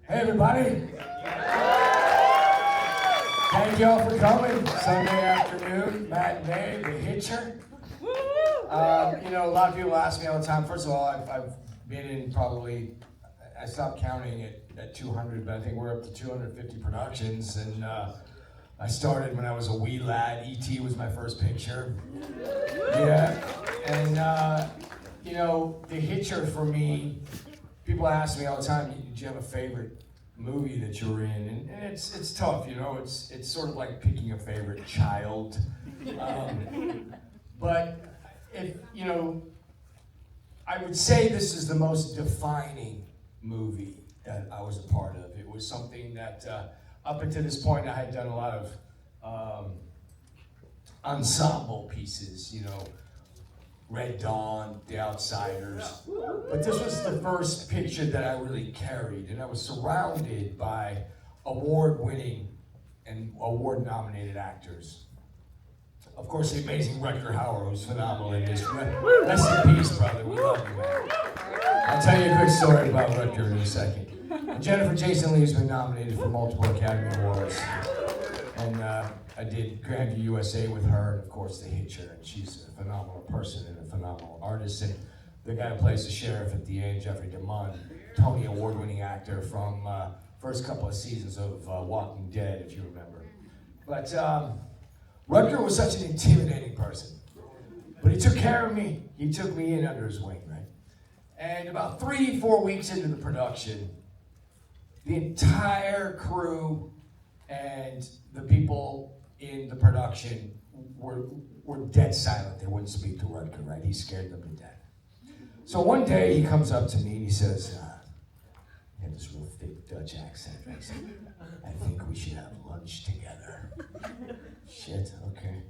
Hey everybody! Thank you all for coming. Sunday afternoon, matinee, the Hitcher. A lot of people ask me all the time. First of all, I've been in probably, I stopped counting at 200, but I think we're up to 250 productions. And I started when I was a wee lad. E.T. was my first picture. Yeah, and the Hitcher for me, people ask me all the time, did you have a favorite movie that you were in? And it's tough, it's sort of like picking a favorite child. But if, I would say this is the most defining movie that I was a part of. It was something that up until this point I had done a lot of ensemble pieces, Red Dawn, The Outsiders. But this was the first picture that I really carried, and I was surrounded by award-winning and award-nominated actors. Of course, the amazing Rutger Hauer, who's phenomenal in this. Rest in peace, brother. We love you, man. I'll tell you a quick story about Rutger in a second. Jennifer Jason Leigh has been nominated for multiple Academy Awards. And I did Grandview USA with her, and of course the Hitcher, and she's a phenomenal person and a phenomenal artist. And the guy who plays the sheriff at the end, Jeffrey DeMunn, Tony Award-winning actor from first couple of seasons of Walking Dead, if you remember. But Rutger was such an intimidating person, but he took care of me. He took me in under his wing, right? And about 3-4 weeks into the production, the entire crew and the people in the production were dead silent. They wouldn't speak to Rutger, right? He scared them to death. So one day he comes up to me and he says, he had this real thick Dutch accent. Right? He said, I think we should have lunch together. Shit, okay.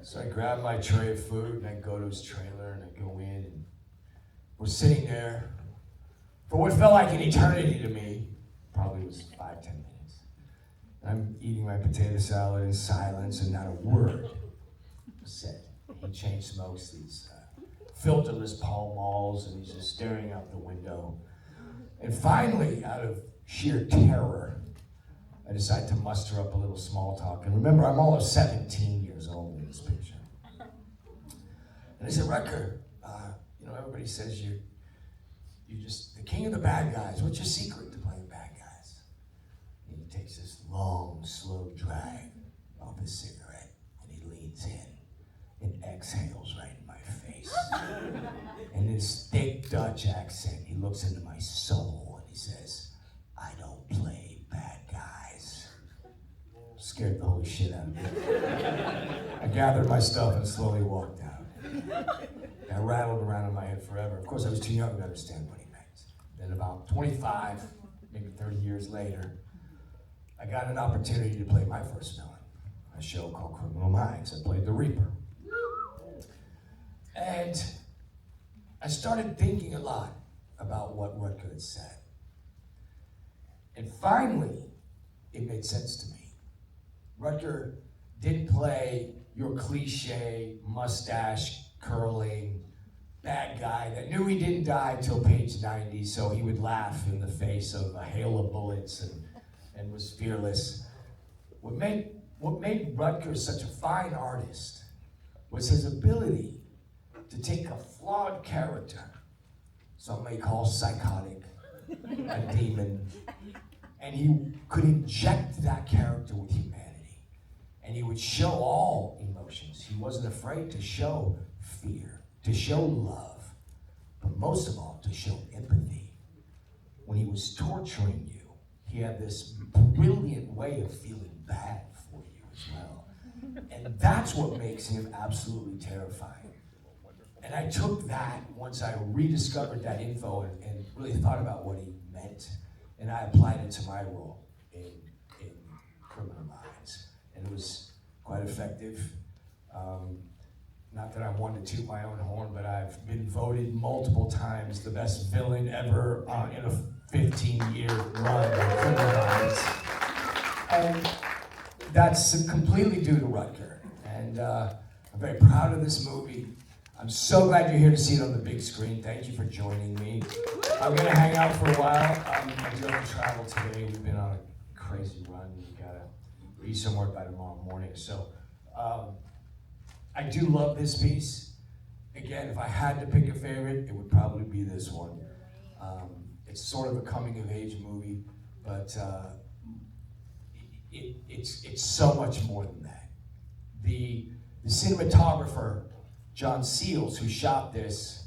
So I grab my tray of food and I go to his trailer and I go in and we're sitting there for what felt like an eternity to me. Probably was 5-10 minutes. I'm eating my potato salad in silence and not a word was said. He chain smokes these filterless Pall Malls and he's just staring out the window. And finally, out of sheer terror, I decide to muster up a little small talk. And remember, I'm almost 17 years old in this picture. And I said, Rutger, everybody says you're just the king of the bad guys. What's your secret to playing bad guys? And he takes this long, slow drag off his cigarette, and he leans in and exhales right in my face. And in his thick Dutch accent, he looks into my soul and he says, I don't play bad guys. Scared the holy shit out of me. I gathered my stuff and slowly walked out. I rattled around in my head forever. Of course, I was too young to understand what he meant. Then about 25, maybe 30 years later, I got an opportunity to play my first villain, a show called Criminal Minds. I played the Reaper. And I started thinking a lot about what Rutger had said. And finally, it made sense to me. Rutger didn't play your cliche, mustache curling, bad guy that knew he didn't die till page 90, so he would laugh in the face of a hail of bullets and was fearless. What made Rutger such a fine artist was his ability to take a flawed character, some may call psychotic, a demon, and he could inject that character with humanity. And he would show all emotions. He wasn't afraid to show fear, to show love, but most of all, to show empathy. When he was torturing you, he had this brilliant way of feeling bad for you as well. And that's what makes him absolutely terrifying. And I took that, once I rediscovered that info and really thought about what he meant, and I applied it to my role in Criminal Minds. And it was quite effective. Not that I wanted to toot my own horn, but I've been voted multiple times the best villain ever in a 15-year run of Criminal Minds. And that's completely due to Rutger. And I'm very proud of this movie. I'm so glad you're here to see it on the big screen. Thank you for joining me. I'm going to hang out for a while. I do have to travel today. We've been on a crazy run. We've got to be somewhere by tomorrow morning. So I do love this piece. Again, if I had to pick a favorite, it would probably be this one. It's sort of a coming-of-age movie, but it's so much more than that. The cinematographer, John Seals, who shot this,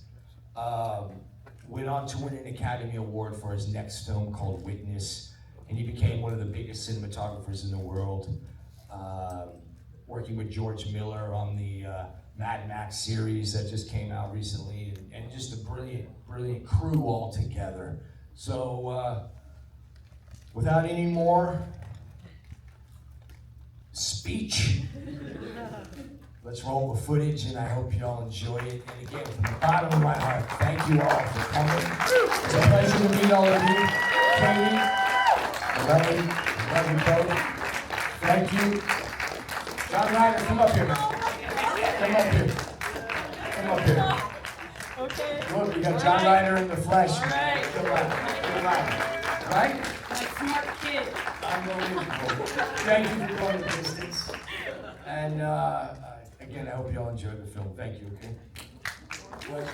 went on to win an Academy Award for his next film called Witness, and he became one of the biggest cinematographers in the world, working with George Miller on the Mad Max series that just came out recently, and just a brilliant, brilliant crew all together. So, without any more speech, let's roll the footage, and I hope you all enjoy it. And again, from the bottom of my heart, thank you all for coming. It's a pleasure to meet all of you. Katie, Leigh, love you both. Thank you. John Ryder, come up here, man. Come up here. Come up here. Okay. Look, we got John Ryder in the flesh. All right. Good luck. Good luck. Right? My smart kid. Unbelievable. Thank you for going the distance. And again, I hope you all enjoyed the film. Thank you, okay? Pleasure.